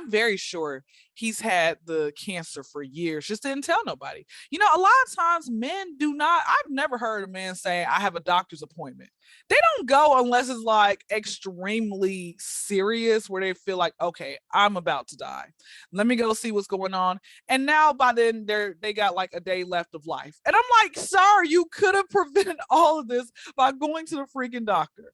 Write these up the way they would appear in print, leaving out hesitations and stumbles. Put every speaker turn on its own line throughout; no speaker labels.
I'm very sure he's had the cancer for years, just didn't tell nobody. You know, a lot of times men do not, I've never heard a man say, I have a doctor's appointment. They don't go unless it's like extremely serious where they feel like, okay, I'm about to die. Let me go see what's going on. And now by then they got like a day left of life. And I'm like, sir, you could have prevented all of this by going to the freaking doctor.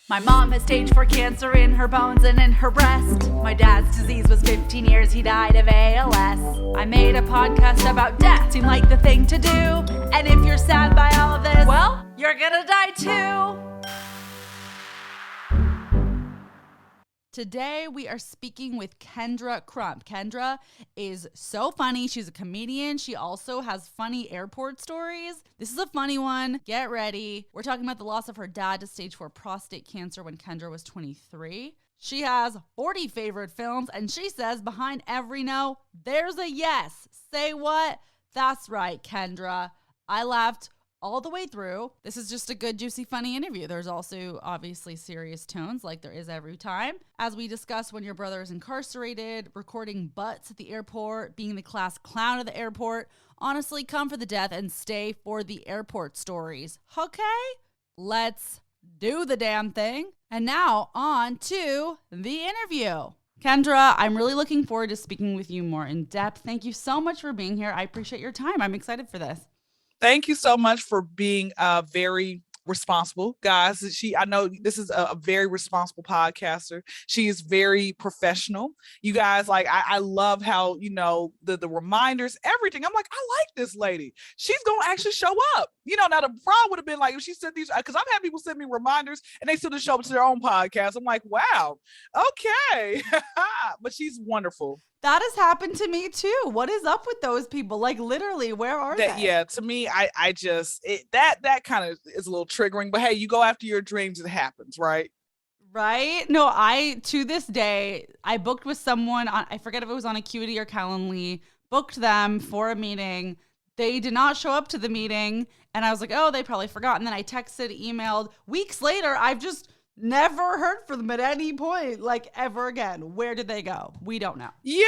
My mom has stage 4 cancer in her bones and in her breast. My dad's disease was 15 years, he died of ALS. I made a podcast about death, seemed like the thing to do. And if you're sad by all of this, well, you're gonna die too. Today, we are speaking with Kyndra Crump. Kyndra is so funny. She's a comedian. She also has funny airport stories. This is a funny one. Get ready. We're talking about the loss of her dad to stage 4 prostate cancer when Kyndra was 23. She has 40 favorite films, and she says behind every no, there's a yes. Say what? That's right, Kyndra. I laughed all the way through. This is just a good, juicy, funny interview. There's also obviously serious tones like there is every time. As we discuss when your brother is incarcerated, recording butts at the airport, being the class clown of the airport. Honestly, come for the death and stay for the airport stories. Okay? Let's do the damn thing. And now on to the interview. Kyndra, I'm really looking forward to speaking with you more in depth. Thank you so much for being here. I appreciate your time. I'm excited for this.
Thank you so much for being very responsible, guys. I know this is a very responsible podcaster. She is very professional. You guys, like, I love how, you know, the reminders, everything. I'm like, I like this lady. She's going to actually show up. You know, now the problem would have been like, if she sent these, because I've had people send me reminders and they still just show up to their own podcast. I'm like, wow, okay. But she's wonderful.
That has happened to me too. What is up with those people? Like, literally, where are they?
Yeah, to me, I just, that kind of is a little triggering, but hey, you go after your dreams, it happens, right?
Right? No, to this day, I booked with someone, I forget if it was on Acuity or Calendly, booked them for a meeting. They did not show up to the meeting, and I was like, oh, they probably forgot. And then I texted, emailed. Weeks later, I've just never heard from them at any point, like, ever again. Where did they go? We don't know.
Yeah.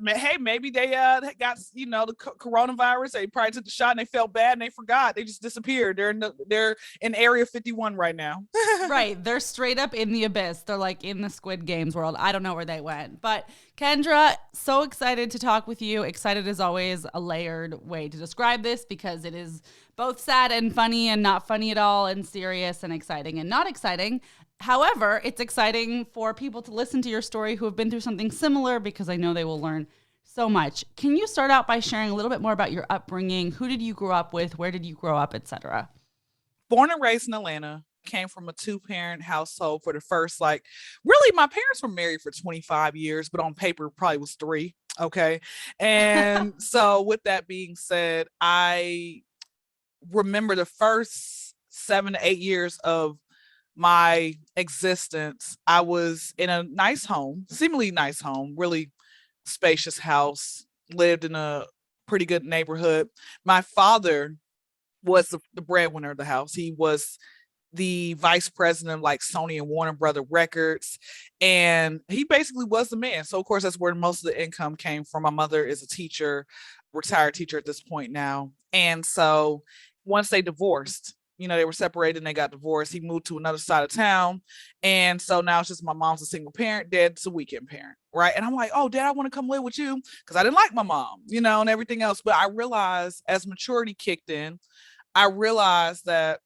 Hey, maybe they got, you know, the coronavirus. They probably took the shot and they felt bad and they forgot. They just disappeared. They're in Area 51 right now.
Right. They're straight up in the abyss. They're like in the Squid Games world. I don't know where they went. But Kyndra, so excited to talk with you. Excited is always a layered way to describe this because it is both sad and funny and not funny at all and serious and exciting and not exciting. However, it's exciting for people to listen to your story who have been through something similar because I know they will learn so much. Can you start out by sharing a little bit more about your upbringing? Who did you grow up with? Where did you grow up, etc.?
Born and raised in Atlanta. Came from a 2-parent household for the first, like, really, my parents were married for 25 years, but on paper probably was 3. Okay. And so with that being said, I remember the first 7 to 8 years of my existence. I was in a nice home, seemingly nice home, really spacious house, lived in a pretty good neighborhood. My father was the breadwinner of the house. He was the vice president of like Sony and Warner Brother Records. And he basically was the man. So of course, that's where most of the income came from. My mother is a teacher, retired teacher at this point now. And so once they divorced, you know, they were separated and they got divorced. He moved to another side of town. And so now it's just my mom's a single parent, dad's a weekend parent, right? And I'm like, oh, Dad, I want to come live with you because I didn't like my mom, you know, and everything else. But I realized as maturity kicked in, I realized that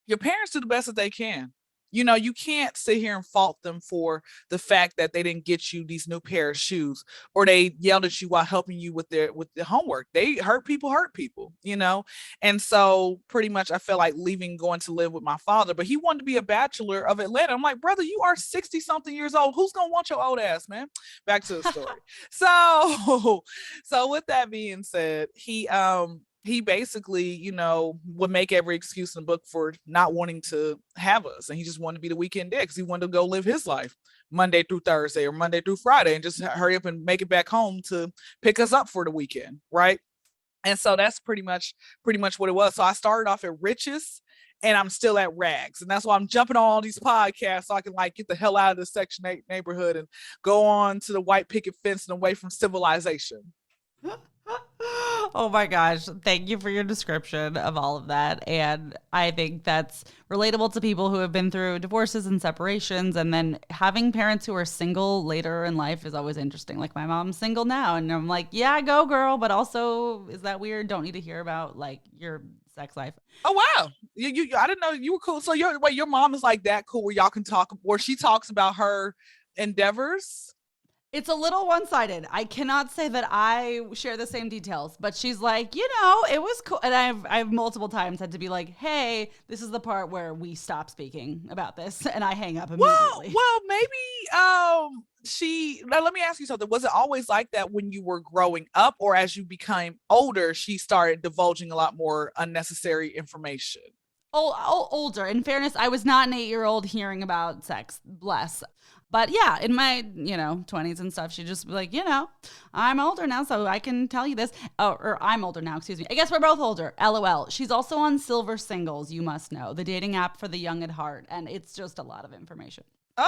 your parents do the best that they can. You know, you can't sit here and fault them for the fact that they didn't get you these new pair of shoes or they yelled at you while helping you with the homework. They hurt people, you know? And so pretty much I felt like leaving, going to live with my father, but he wanted to be a bachelor of Atlanta. I'm like, brother, you are 60 something years old. Who's going to want your old ass, man? Back to the story. So with that being said, he basically, you know, would make every excuse in the book for not wanting to have us. And he just wanted to be the weekend dad because he wanted to go live his life Monday through Thursday or Monday through Friday and just hurry up and make it back home to pick us up for the weekend. Right. And so that's pretty much what it was. So I started off at Rich's and I'm still at rags. And that's why I'm jumping on all these podcasts so I can like get the hell out of this Section 8 neighborhood and go on to the white picket fence and away from civilization.
Oh my gosh. Thank you for your description of all of that. And I think that's relatable to people who have been through divorces and separations. And then having parents who are single later in life is always interesting. Like my mom's single now. And I'm like, yeah, go girl. But also, is that weird? Don't need to hear about like your sex life.
Oh wow. You I didn't know you were cool. So your mom is like that cool where y'all can talk, where she talks about her endeavors?
It's a little one-sided. I cannot say that I share the same details, but she's like, you know, it was cool. And I've multiple times had to be like, hey, this is the part where we stop speaking about this, and I hang up immediately.
Well, maybe now let me ask you something. Was it always like that when you were growing up, or as you became older, she started divulging a lot more unnecessary information?
Older. In fairness, I was not an 8-year-old hearing about sex. Bless. But yeah, in my, 20s and stuff, she'd just be like, I'm older now, so I can tell you this. Oh, or I'm older now, excuse me. I guess we're both older. LOL. She's also on Silver Singles, you must know, the dating app for the young at heart. And it's just a lot of information.
Okay,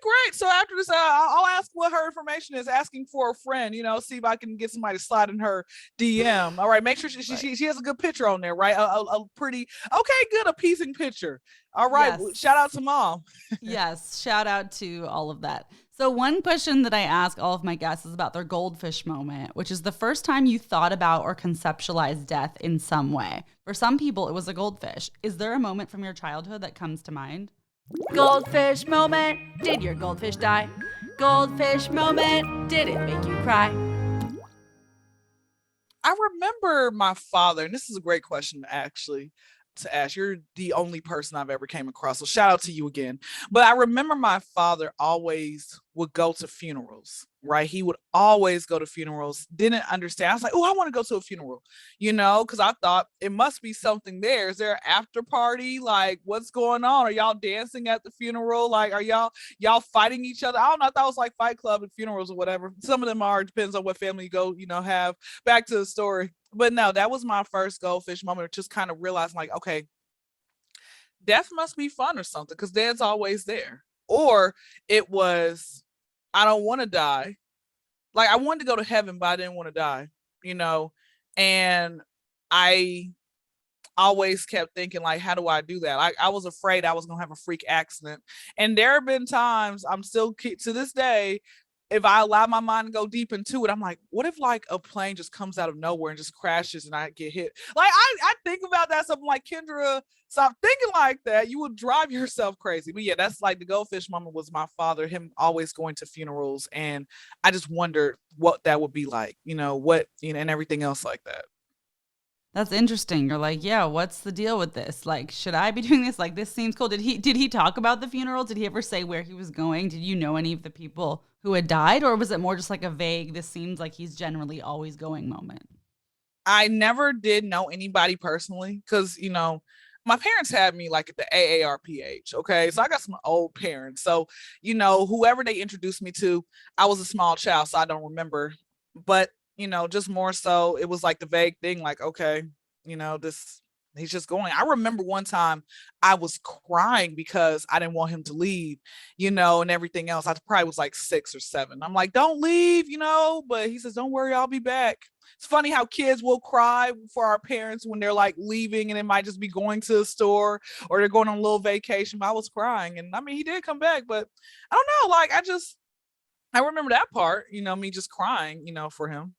great. So after this, I'll ask what her information is, asking for a friend, see if I can get somebody to slide in her DM. All right, make sure she has a good picture on there, right? A pretty, okay, good, appeasing picture. All right, yes. Shout out to mom.
Yes, shout out to all of that. So one question that I ask all of my guests is about their goldfish moment, which is the first time you thought about or conceptualized death in some way. For some people, it was a goldfish. Is there a moment from your childhood that comes to mind? Goldfish moment. Did your goldfish die? Goldfish moment. Did it make you cry?
I remember my father, and this is a great question actually to ask. You're the only person I've ever came across, so shout out to you again. But I remember my father always would go to funerals, right? He would always go to funerals. Didn't understand. I was like, oh, I want to go to a funeral, because I thought it must be something there. Is there an after party? Like, what's going on? Are y'all dancing at the funeral? Like, are y'all fighting each other? I don't know. I thought it was like Fight Club and funerals or whatever. Some of them are, depends on what family you go, have. Back to the story. But no, that was my first goldfish moment. Just kind of realizing like, okay, death must be fun or something, because Dad's always there. Or it was, I don't want to die. Like, I wanted to go to heaven, but I didn't want to die, and I always kept thinking, like, how do I do that? I was afraid I was going to have a freak accident. And there have been times, I'm still, to this day, if I allow my mind to go deep into it, I'm like, what if like a plane just comes out of nowhere and just crashes and I get hit? Like, I think about that, something like, Kyndra, stop thinking like that. You will drive yourself crazy. But yeah, that's like the goldfish moment was my father, him always going to funerals. And I just wondered what that would be like, and everything else like that.
That's interesting. You're like, yeah, what's the deal with this? Like, should I be doing this? Like, this seems cool. Did he talk about the funeral? Did he ever say where he was going? Did you know any of the people who had died? Or was it more just like a vague, this seems like he's generally always going moment?
I never did know anybody personally because, my parents had me like at the AARP age. Okay. So I got some old parents. So, whoever they introduced me to, I was a small child, so I don't remember. But just more so, it was like the vague thing, like, okay, he's just going. I remember one time I was crying because I didn't want him to leave, and everything else. I probably was like 6 or 7. I'm like, don't leave, but he says, don't worry, I'll be back. It's funny how kids will cry for our parents when they're like leaving, and it might just be going to the store or they're going on a little vacation. But I was crying, and I mean, he did come back, but I don't know. Like, I remember that part, me just crying, for him.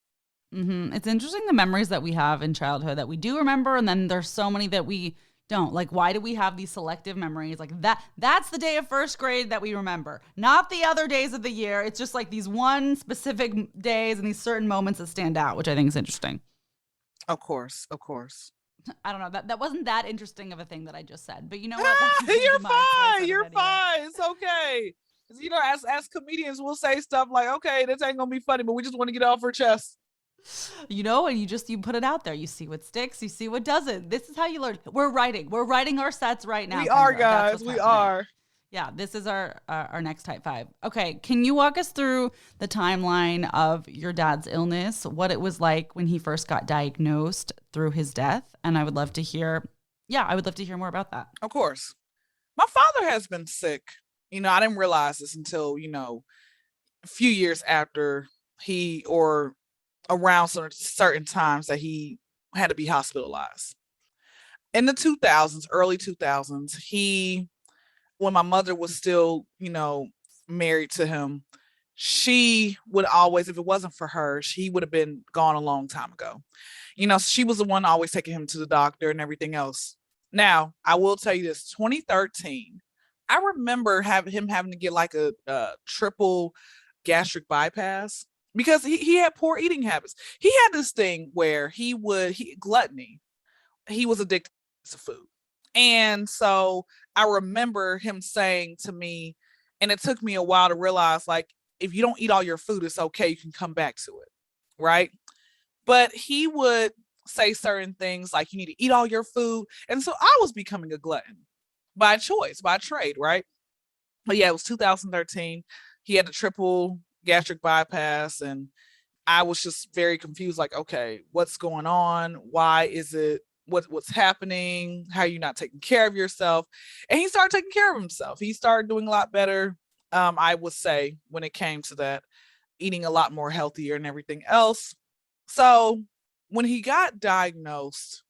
Mm-hmm. It's interesting the memories that we have in childhood that we do remember, and then there's so many that we don't. Like, why do we have these selective memories? Like that's the day of first grade that we remember, not the other days of the year. It's just like these one specific days and these certain moments that stand out, which I think is interesting.
Of course.
I don't know. That wasn't that interesting of a thing that I just said, but you know what?
You're fine. You're fine. It's okay. As comedians, we'll say stuff like, okay, this ain't gonna be funny, but we just want to get off our chest.
And you put it out there. You see what sticks, you see what doesn't. This is how you learn. We're writing our sets right now.
We are, guys. We are.
Yeah, this is our next type 5. Okay, can you walk us through the timeline of your dad's illness, what it was like when he first got diagnosed through his death? And I would love to hear, Yeah, I would love to hear more about that.
Of course. My father has been sick. I didn't realize this until, a few years after or around certain times that he had to be hospitalized. In the 2000s, early 2000s, when my mother was still, married to him, she would always, if it wasn't for her, he would have been gone a long time ago. She was the one always taking him to the doctor and everything else. Now, I will tell you this, 2013, I remember him having to get like a triple gastric bypass because he had poor eating habits. He had this thing where gluttony. He was addicted to food. And so I remember him saying to me, and it took me a while to realize, like, if you don't eat all your food, it's okay. You can come back to it. Right. But he would say certain things like you need to eat all your food. And so I was becoming a glutton by choice, by trade. Right. But yeah, it was 2013. He had a triple gastric bypass and I was just very confused. Like, okay, what's going on? Why is it? What's happening? How are you not taking care of yourself? And he started taking care of himself. He started doing a lot better. I would say when it came to that, eating a lot more healthier and everything else. So when he got diagnosed,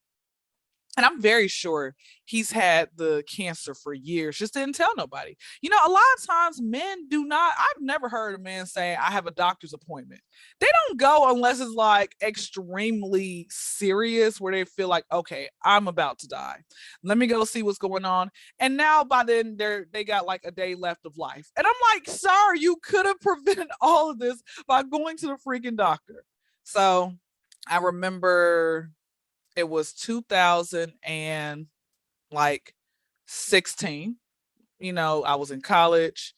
and I'm very sure he's had the cancer for years, just didn't tell nobody. A lot of times men do not, I've never heard a man say, I have a doctor's appointment. They don't go unless it's like extremely serious where they feel like, okay, I'm about to die. Let me go see what's going on. And now by then they got like a day left of life. And I'm like, sir, you could have prevented all of this by going to the freaking doctor. So I remember it was 2016. I was in college,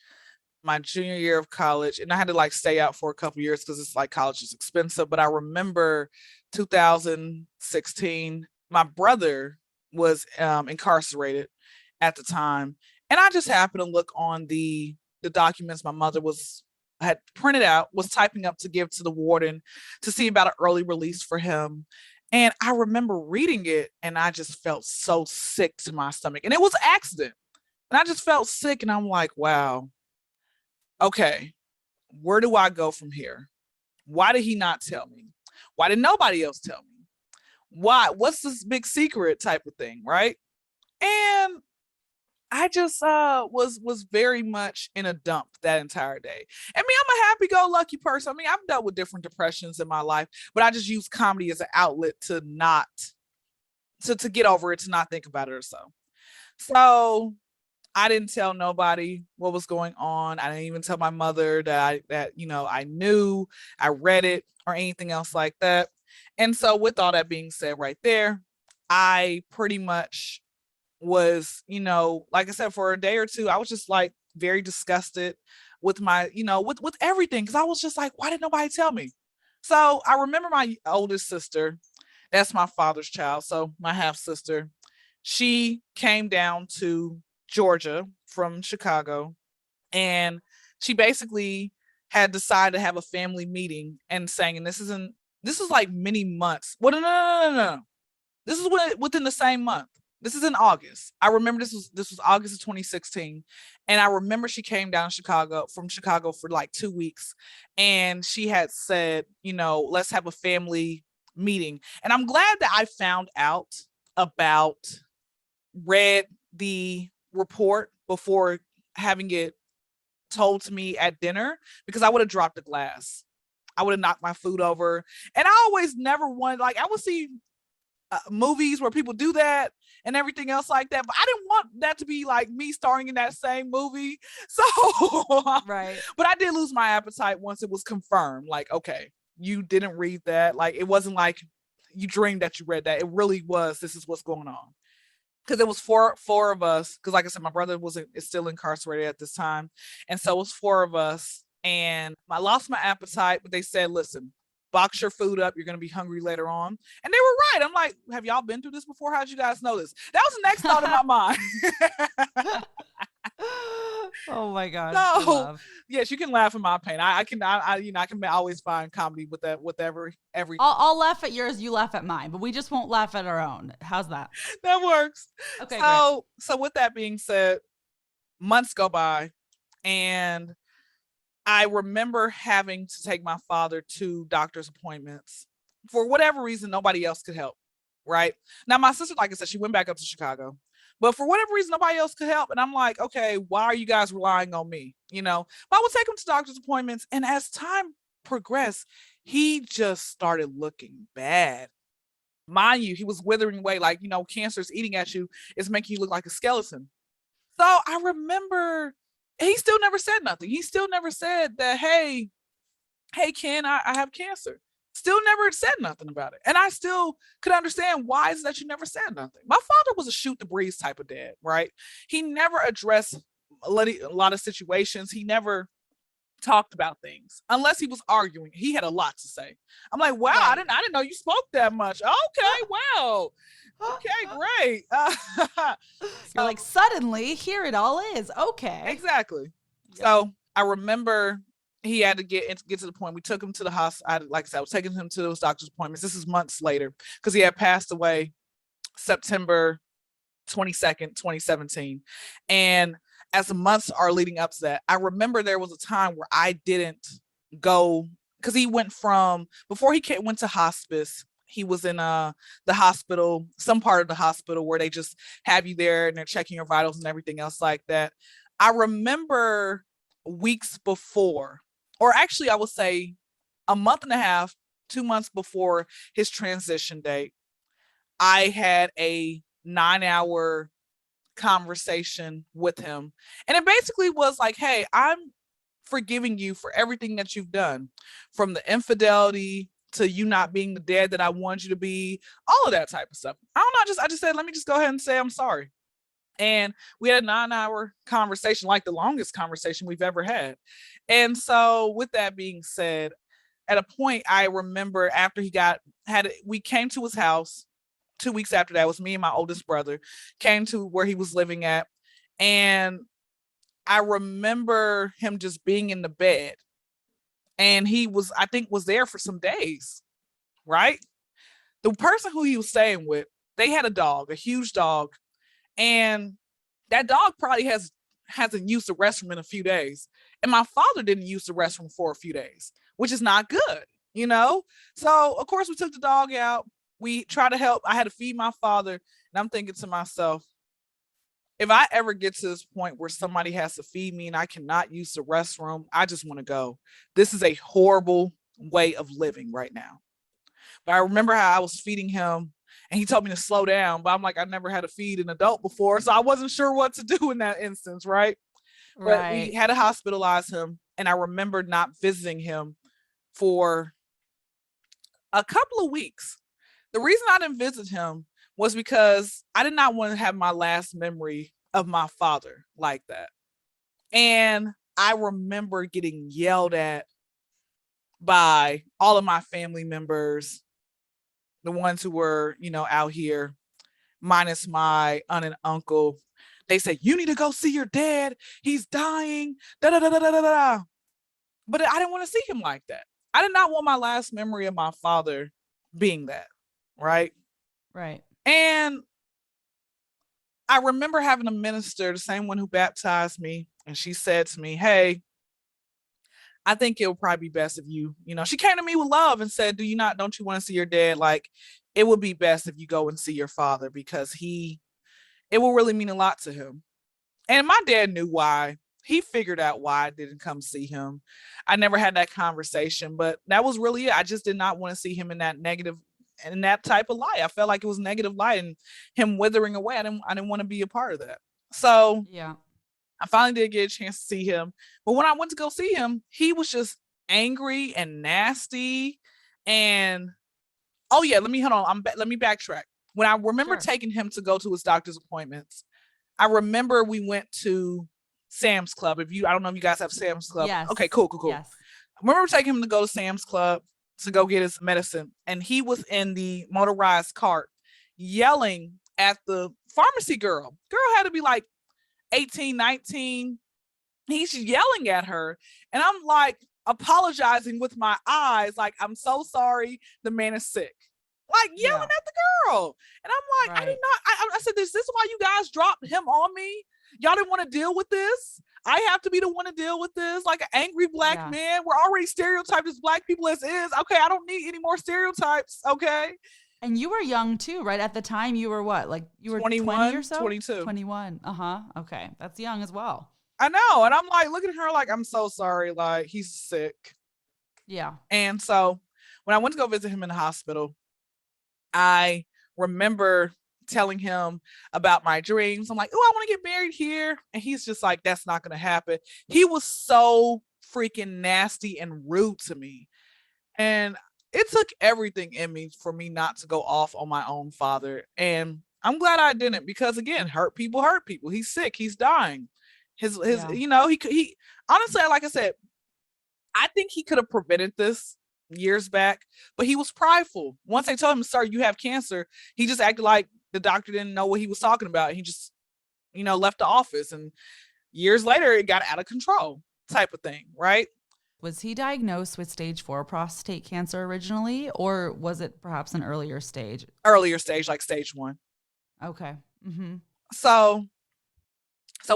my junior year of college, and I had to like stay out for a couple years because it's like college is expensive. But I remember 2016, my brother was incarcerated at the time. And I just happened to look on the documents my mother had printed out, was typing up to give to the warden to see about an early release for him. And I remember reading it and I just felt so sick to my stomach. And it was an accident. And I just felt sick and I'm like, wow, okay, where do I go from here? Why did he not tell me? Why did nobody else tell me? Why? What's this big secret type of thing, right? And I just was very much in a dump that entire day. And me, I'm a happy-go-lucky person. I mean, I've dealt with different depressions in my life, but I just use comedy as an outlet to get over it, to not think about it or so. So I didn't tell nobody what was going on. I didn't even tell my mother that I knew, I read it or anything else like that. And so with all that being said right there, I pretty much was, like I said, for a day or two, I was just like very disgusted with my, with everything. Cause I was just like, why did nobody tell me? So I remember my oldest sister, that's my father's child. So my half sister, she came down to Georgia from Chicago and she basically had decided to have a family meeting and saying, and this is like many months. Well, no. This is within the same month. This is in August. I remember this was August of 2016. And I remember she came down from Chicago for like 2 weeks. And she had said, let's have a family meeting. And I'm glad that I found out read the report before having it told to me at dinner, because I would have dropped the glass. I would have knocked my food over. And I always never wanted, like, I would see movies where people do that and everything else like that, but I didn't want that to be like me starring in that same movie. So
right.
But I did lose my appetite once it was confirmed, like, okay, you didn't read that. Like, it wasn't like you dreamed that you read that. It really was, this is what's going on. Because it was four of us, because like I said, my brother is still incarcerated at this time, and so it was 4 of us, and I lost my appetite, but they said, listen, box your food up. You're going to be hungry later on. And they were right. I'm like, have y'all been through this before? How'd you guys know this? That was the next thought in my mind.
Oh my gosh. I
So
love.
yes, you can laugh at my pain. I can, I can always find comedy with that, with every
I'll laugh at yours, you laugh at mine, but we just won't laugh at our own. How's that?
that works.
Okay, great.
So with that being said, months go by, and I remember having to take my father to doctor's appointments. For whatever reason, nobody else could help. Right now, my sister, like I said, she went back up to Chicago, but for whatever reason, nobody else could help. And I'm like, okay, why are you guys relying on me? But I would take him to doctor's appointments. And as time progressed, he just started looking bad. Mind you, he was withering away, like, cancer is eating at you, it's making you look like a skeleton. So I remember he still never said nothing. He still never said that, hey, Ken, I have cancer. Still never said nothing about it. And I still could understand why is that you never said nothing. My father was a shoot the breeze type of dad, right? He never addressed a lot of situations. He never talked about things unless he was arguing. He had a lot to say. I'm like, wow,
Right.
I didn't know you spoke that much. Okay, wow. Okay, great.
You're like, suddenly, here it all is. Okay.
Exactly.
Yep.
So I remember he had to get to the point. We took him to the hospital. Like I said, I was taking him to those doctor's appointments. This is months later because he had passed away September 22nd, 2017. And as the months are leading up to that, I remember there was a time where I didn't go because he went from, before he went to hospice, he was in the hospital, some part of the hospital where they just have you there and they're checking your vitals and everything else like that. I remember weeks before, or actually I would say a month and a half, 2 months before his transition date, I had a 9-hour conversation with him. And it basically was like, hey, I'm forgiving you for everything that you've done, from the infidelity to you not being the dad that I wanted you to be, all of that type of stuff. I just said, let me just go ahead and say I'm sorry. And we had a 9-hour conversation, like the longest conversation we've ever had. And so with that being said, at a point, I remember after we came to his house 2 weeks after that. It was me and my oldest brother came to where he was living at. And I remember him just being in the bed, and he was, I think, was there for some days, right? The person who he was staying with, they had a dog, a huge dog. And that dog probably hasn't used the restroom in a few days. And my father didn't use the restroom for a few days, which is not good. So of course we took the dog out. We tried to help. I had to feed my father. And I'm thinking to myself, if I ever get to this point where somebody has to feed me and I cannot use the restroom, I just want to go. This is a horrible way of living right now. But I remember how I was feeding him and he told me to slow down, but I'm like, I never had to feed an adult before, so I wasn't sure what to do in that instance, right? But we had to hospitalize him, and I remember not visiting him for a couple of weeks. The reason I didn't visit him was because I did not want to have my last memory of my father like that. And I remember getting yelled at by all of my family members, the ones who were, out here, minus my aunt and uncle. They said, you need to go see your dad. He's dying. Da, da, da, da, da, da. But I didn't want to see him like that. I did not want my last memory of my father being that. Right.
Right.
And I remember having a minister, the same one who baptized me. And she said to me, hey, I think it would probably be best if she came to me with love and said, don't you want to see your dad? Like, it would be best if you go and see your father, because it will really mean a lot to him. And my dad knew why. He figured out why I didn't come see him. I never had that conversation, but that was really it. I just did not want to see him in that negative, in that type of light. I felt like it was negative light and him withering away. I didn't want to be a part of that. So
yeah.
I finally did get a chance to see him. But when I went to go see him, he was just angry and nasty. And let me backtrack. When I remember taking him to go to his doctor's appointments, I remember we went to Sam's Club. I don't know if you guys have Sam's Club.
Yes.
Okay, cool.
Yes.
I remember taking him to go to Sam's Club to go get his medicine. And he was in the motorized cart yelling at the pharmacy girl. Girl had to be like 18, 19. He's yelling at her, and I'm like apologizing with my eyes, like, I'm so sorry, the man is sick. Like yelling
Yeah.
at the girl. And I'm like, I did
Right.
not, I said, is this why you guys dropped him on me? Y'all didn't want to deal with this? I have to be the one to deal with this, like an angry black
Yeah.
man. We're already stereotyped as black people as is. Okay, I don't need any more stereotypes. Okay.
And you were young too, right? At the time, you were what? Like you were 20 or
21,
so?
22.
21. Uh-huh. Okay. That's young as well.
I know. And I'm like, looking at her like, I'm so sorry. Like, he's sick.
Yeah.
And so when I went to go visit him in the hospital, I remember telling him about my dreams. I'm like, oh, I want to get married here. And he's just like, that's not going to happen. He was so freaking nasty and rude to me. And it took everything in me for me not to go off on my own father. And I'm glad I didn't, because again, hurt people. He's sick. He's dying.
Yeah.
He honestly, like I said, I think he could have prevented this years back, but he was prideful. Once they told him, sir, you have cancer, he just acted like the doctor didn't know what he was talking about. He just, left the office, and years later it got out of control type of thing, right?
Was he diagnosed with stage 4 prostate cancer originally, or was it perhaps an earlier stage?
Earlier stage, like stage 1.
Okay. Mm-hmm.
So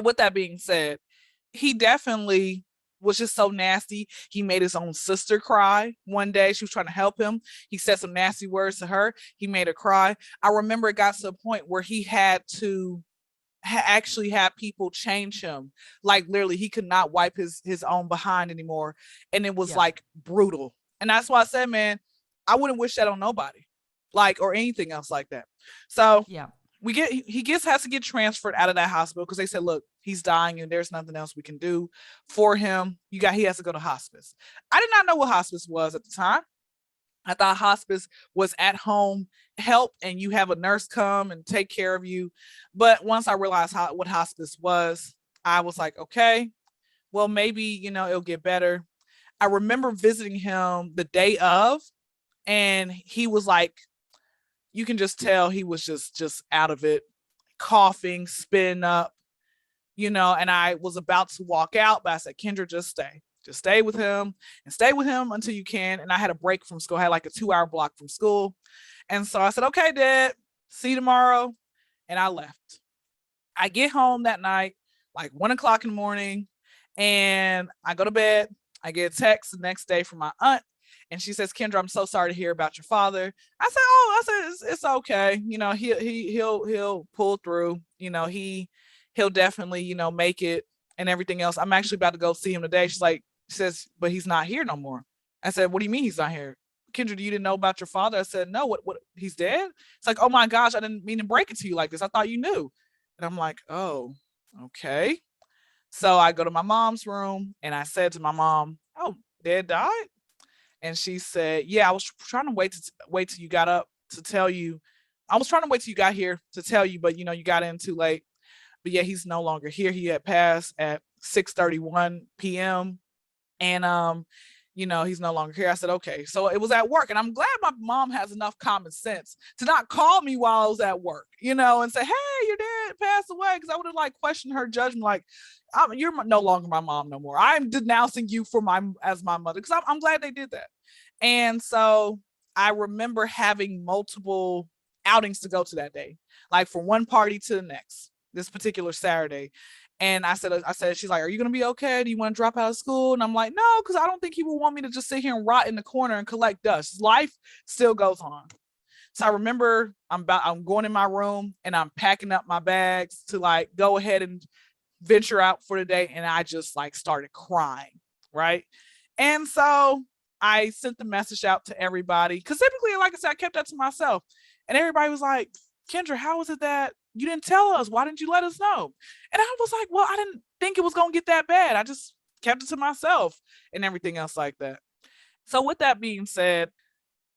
with that being said, he definitely was just so nasty. He made his own sister cry one day. She was trying to help him. He said some nasty words to her. He made her cry. I remember it got to a point where he had to actually have people change him. Like literally, he could not wipe his own behind anymore. And it was like brutal. And that's why I said, man, I wouldn't wish that on nobody, like, or anything else like that. So
Yeah.
has to get transferred out of that hospital because they said, look, he's dying and there's nothing else we can do for him. He has to go to hospice. I did not know what hospice was at the time. I thought hospice was at home help and you have a nurse come and take care of you. But once I realized what hospice was, I was like, okay, well, maybe, it'll get better. I remember visiting him the day of, and he was like, you can just tell he was just out of it, coughing, spitting up, and I was about to walk out, but I said, Kyndra, just stay with him and stay with him until you can. And I had a break from school. I had like a 2-hour block from school. And so I said, okay, Dad, see you tomorrow. And I left. I get home that night, like 1:00 in the morning, and I go to bed. I get a text the next day from my aunt. And she says, Kyndra, I'm so sorry to hear about your father. I said, it's okay. He'll pull through. He'll definitely, make it and everything else. I'm actually about to go see him today. She says, but he's not here no more. I said, what do you mean he's not here? Kyndra, you didn't know about your father? I said, no, what, he's dead? It's like, oh my gosh, I didn't mean to break it to you like this. I thought you knew. And I'm like, oh, okay. So I go to my mom's room and I said to my mom, oh, Dad died? And she said, yeah, I was trying to wait till you got up to tell you. I was trying to wait till you got here to tell you, but you got in too late. But yeah, he's no longer here. He had passed at 6:31 p.m. And he's no longer here. I said, okay. So it was at work. And I'm glad my mom has enough common sense to not call me while I was at work, and say, hey, your dad passed away. Because I would have questioned her judgment, like, you're no longer my mom no more. I'm denouncing you as my mother. Because I'm glad they did that. And so I remember having multiple outings to go to that day, like from one party to the next, this particular Saturday. And I said, she's like, are you going to be okay? Do you want to drop out of school? And I'm like, no, because I don't think he would want me to just sit here and rot in the corner and collect dust. Life still goes on. So I remember I'm going in my room and I'm packing up my bags to go ahead and venture out for the day. And I just started crying. Right. And so I sent the message out to everybody because typically, like I said, I kept that to myself. And everybody was like, Kyndra, how is it that you didn't tell us? Why didn't you let us know? And I was like, well, I didn't think it was going to get that bad. I just kept it to myself and everything else like that. So with that being said,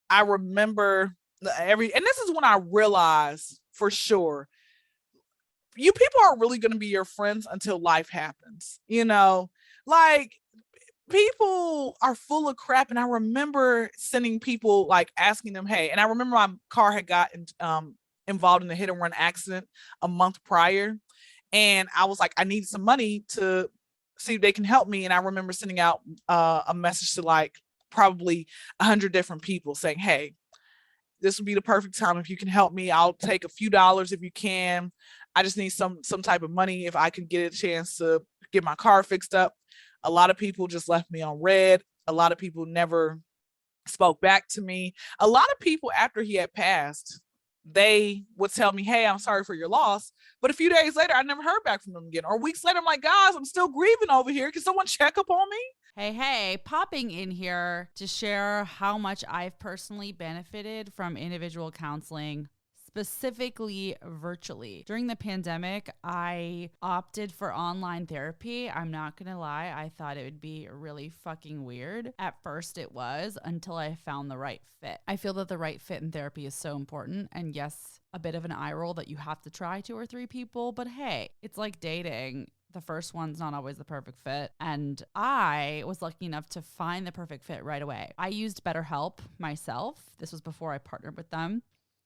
I remember and this is when I realized for sure, you people are really going to be your friends until life happens. People are full of crap. And I remember sending people asking them, hey, and I remember my car had gotten involved in a hit and run accident a month prior. And I was like, I need some money to see if they can help me. And I remember sending out a message to like probably 100 different people saying, hey, this would be the perfect time. If you can help me, I'll take a few dollars if you can. I just need some type of money if I can get a chance to get my car fixed up. A lot of people just left me on red. A lot of people never spoke back to me. A lot of people after he had passed, they would tell me, hey, I'm sorry for your loss. But a few days later, I never heard back from them again. Or weeks later, I'm like, guys, I'm still grieving over here. Can someone check up on me?
Hey, popping in here to share how much I've personally benefited from individual counseling, specifically virtually. During the pandemic, I opted for online therapy. I'm not gonna lie, I thought it would be really fucking weird. At first it was, until I found the right fit. I feel that the right fit in therapy is so important. And yes, a bit of an eye roll that you have to try 2 or 3 people, but hey, it's like dating. The first one's not always the perfect fit. And I was lucky enough to find the perfect fit right away. I used BetterHelp myself. This was before I partnered with them,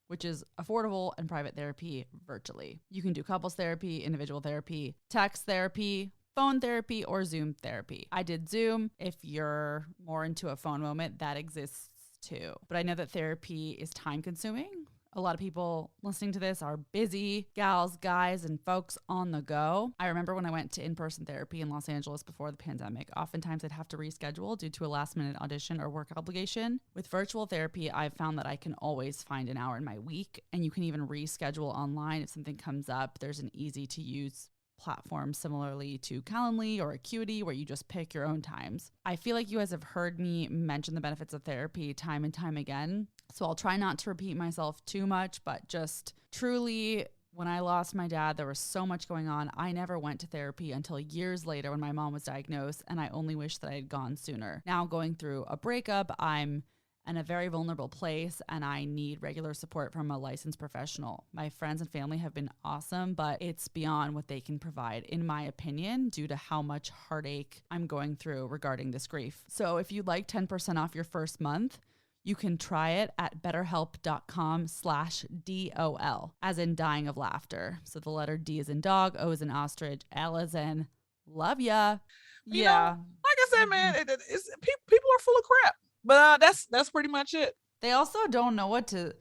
which is affordable and private therapy virtually. You can do couples therapy, individual therapy, text therapy, phone therapy, or Zoom therapy. I did Zoom. If you're more into a phone moment, that exists too. But I know that therapy is time consuming. A lot of people listening to this are busy gals, guys, and folks on the go. I remember when I went to in-person therapy in Los Angeles before the pandemic, oftentimes I'd have to reschedule due to a last-minute audition or work obligation. With virtual therapy, I've found that I can always find an hour in my week, and you can even reschedule online if something comes up. There's an easy-to-use platform similarly to Calendly or Acuity where you just pick your own times. I feel like you guys have heard me mention the benefits of therapy time and time again. So I'll try not to repeat myself too much, but just truly, when I lost my dad, there was so much going on. I never went to therapy until years later when my mom was diagnosed, and I only wish that I had gone sooner. Now going through a breakup, I'm in a very vulnerable place and I need regular support from a licensed professional. My friends and family have been awesome, but it's beyond what they can provide, in my opinion, due to how much heartache I'm going through regarding this grief. So if you'd like 10% off your first month, you can try it at betterhelp.com/DOL, as in dying of laughter. So the letter D is in dog, O is in ostrich, L is in love ya.
You know, like I said, man, people are full of crap. But that's pretty much it.
They also don't know what to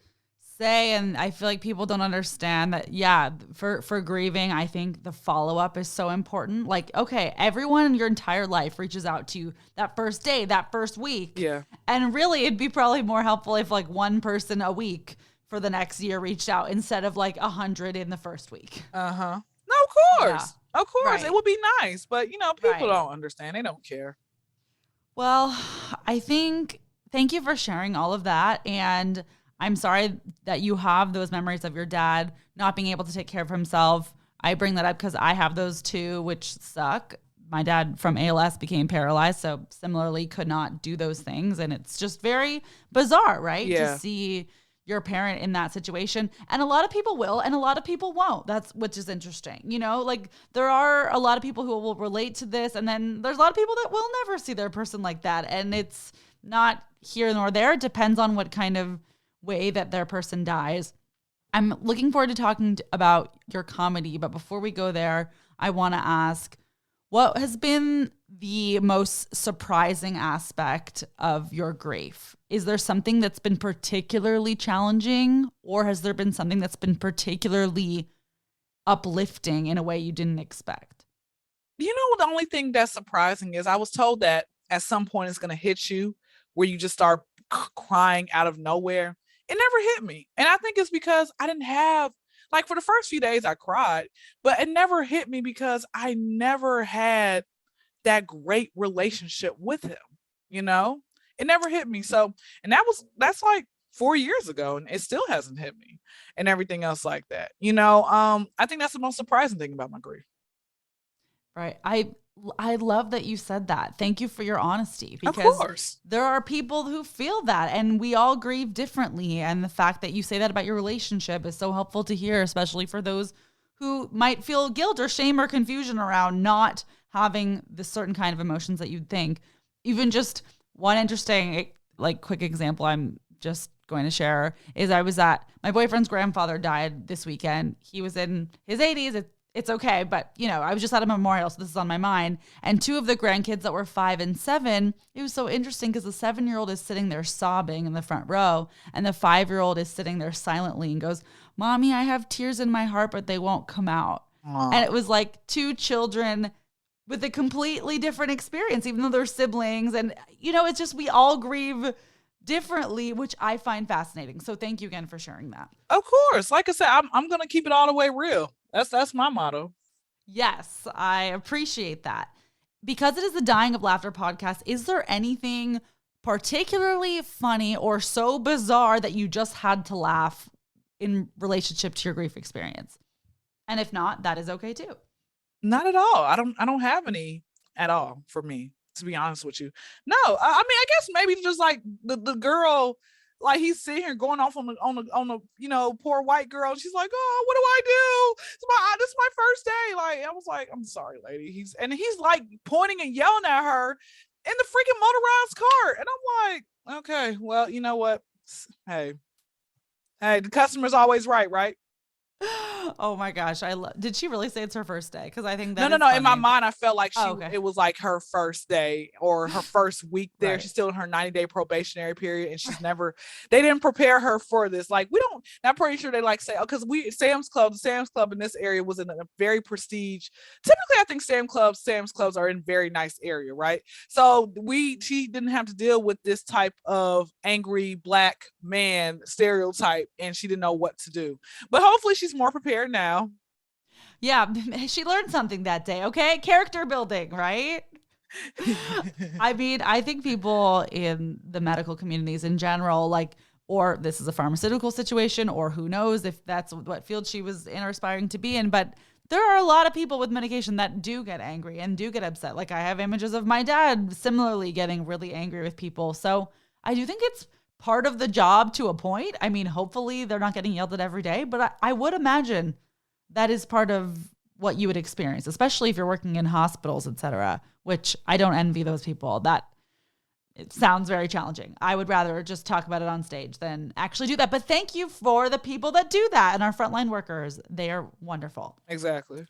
say, and I feel like people don't understand that, yeah, for grieving, I think the follow-up is so important. Like, okay, everyone in your entire life reaches out to you that first day, that first week.
Yeah.
And really, it'd be probably more helpful if like one person a week for the next year reached out instead of like 100 in the first week.
Uh-huh. No, of course. Yeah. Of course. Right. It would be nice, but people don't understand. They don't care.
Well, thank you for sharing all of that. And I'm sorry that you have those memories of your dad not being able to take care of himself. I bring that up because I have those too, which suck. My dad from ALS became paralyzed, so similarly could not do those things. And it's just very bizarre, right?
Yeah.
To see your parent in that situation. And a lot of people will, and a lot of people won't. Which is interesting. Like there are a lot of people who will relate to this, and then there's a lot of people that will never see their person like that. And it's not here nor there. It depends on what kind of way that their person dies. I'm looking forward to talking about your comedy, but before we go there, I want to ask, what has been the most surprising aspect of your grief? Is there something that's been particularly challenging, or has there been something that's been particularly uplifting in a way you didn't expect?
The only thing that's surprising is I was told that at some point it's going to hit you where you just start crying out of nowhere. It never hit me. And I think it's because I didn't have, like, for the first few days I cried, but it never hit me because I never had that great relationship with him. It never hit me. So, and that's like 4 years ago, and it still hasn't hit me, and everything else like that. I think that's the most surprising thing about my grief.
Right. I love that you said that. Thank you for your honesty, because
of course
there are people who feel that, and we all grieve differently. And the fact that you say that about your relationship is so helpful to hear, especially for those who might feel guilt or shame or confusion around not having the certain kind of emotions that you'd think. Even just one interesting, quick example I'm just going to share is I was at my boyfriend's grandfather died this weekend. He was in his 80s. it's okay. But, I was just at a memorial, so this is on my mind. And two of the grandkids that were 5 and 7, it was so interesting because the 7-year-old is sitting there sobbing in the front row, and the 5-year-old is sitting there silently and goes, "Mommy, I have tears in my heart, but they won't come out."
Aww.
And it was like two children with a completely different experience, even though they're siblings. And, it's just we all grieve differently, which I find fascinating. So thank you again for sharing that.
Of course. Like I said, I'm going to keep it all the way real. That's my motto.
Yes, I appreciate that. Because it is the Dying of Laughter podcast, is there anything particularly funny or so bizarre that you just had to laugh in relationship to your grief experience? And if not, that is okay too.
Not at all. I don't have any at all for me, to be honest with you. No, I mean, I guess maybe just like the girl, like he's sitting here going off on the poor white girl. She's like, "Oh, what do I do? This is my first day." Like, I was like, "I'm sorry, lady." He's like pointing and yelling at her in the freaking motorized cart. And I'm like, okay, well, you know what? Hey, the customer's always right, right?
Oh my gosh. Did she really say it's her first day? Because I think that
No.
funny.
In my mind, I felt like
okay.
It was like her first day or her first week there.
Right.
She's still in her 90-day probationary period, and she's they didn't prepare her for this. Like, I'm pretty sure they like say, because the Sam's Club in this area was in a very prestige. Typically, I think Sam's Clubs are in very nice area, right? So she didn't have to deal with this type of angry black man stereotype, and she didn't know what to do. But hopefully she's more prepared now.
Yeah, she learned something that day, okay? Character building, right? I mean, I think people in the medical communities in general, or this is a pharmaceutical situation, or who knows if that's what field she was in or aspiring to be in, but there are a lot of people with medication that do get angry and do get upset. Like, I have images of my dad similarly getting really angry with people. So I do think it's part of the job to a point. I mean, hopefully they're not getting yelled at every day, but I would imagine that is part of what you would experience, especially if you're working in hospitals, etc., which I don't envy those people. It sounds very challenging. I would rather just talk about it on stage than actually do that. But thank you for the people that do that and our frontline workers. They are wonderful.
Exactly.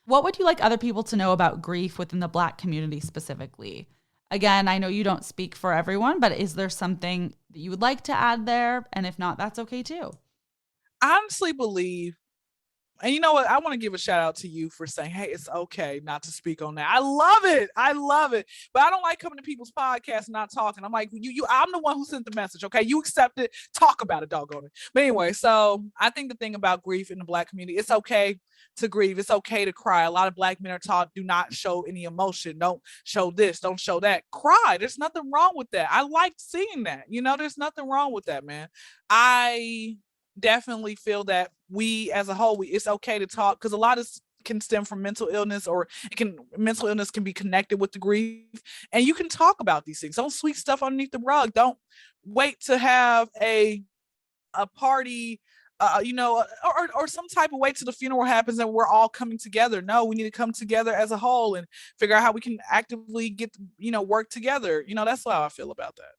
What would you like other people to know about grief within the Black community specifically? Again, I know you don't speak for everyone, but is there something that you would like to add there? And if not, that's okay too.
I honestly believe, and you know what? I want to give a shout out to you for saying, "Hey, it's okay not to speak on that." I love it. But I don't like coming to people's podcasts and not talking. I'm like, I'm the one who sent the message. Okay. You accept it. Talk about it, doggone it. But anyway, so I think the thing about grief in the Black community, it's okay to grieve. It's okay to cry. A lot of Black men are taught, do not show any emotion. Don't show this. Don't show that. Cry. There's nothing wrong with that. I like seeing that. There's nothing wrong with that, man. I definitely feel that we as a whole, it's okay to talk, because a lot of can stem from mental illness, or mental illness can be connected with the grief, and you can talk about these things. Don't sweep stuff underneath the rug. Don't wait to have a party, or some type of way till the funeral happens and we're all coming together. No, we need to come together as a whole and figure out how we can actively get, work together. That's how I feel about that.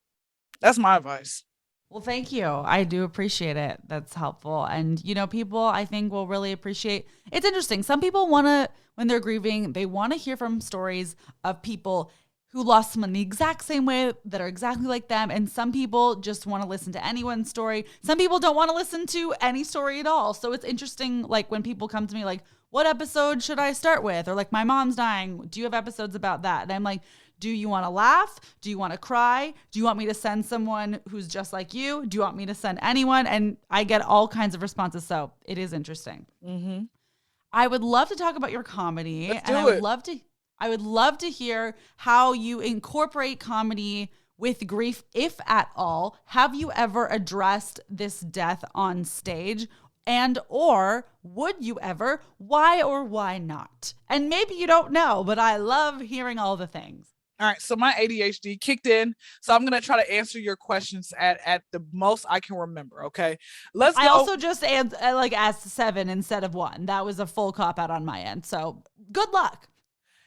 That's my advice.
Well, thank you. I do appreciate it. That's helpful. And, people I think will really appreciate. It's interesting. Some people when they're grieving, they want to hear from stories of people who lost someone the exact same way that are exactly like them. And some people just want to listen to anyone's story. Some people don't want to listen to any story at all. So it's interesting, like when people come to me like, what episode should I start with? Or like, my mom's dying. Do you have episodes about that? And I'm like, do you want to laugh? Do you want to cry? Do you want me to send someone who's just like you? Do you want me to send anyone? And I get all kinds of responses. So it is interesting.
Mm-hmm.
I would love to talk about your comedy.
Let's do
I would love to hear how you incorporate comedy with grief, if at all. Have you ever addressed this death on stage? And or would you ever? Why or why not? And maybe you don't know, but I love hearing all the things.
All right, so my ADHD kicked in, so I'm gonna try to answer your questions at the most I can remember. Okay, let's go.
I also just asked 7 instead of 1. That was a full cop out on my end. So good luck.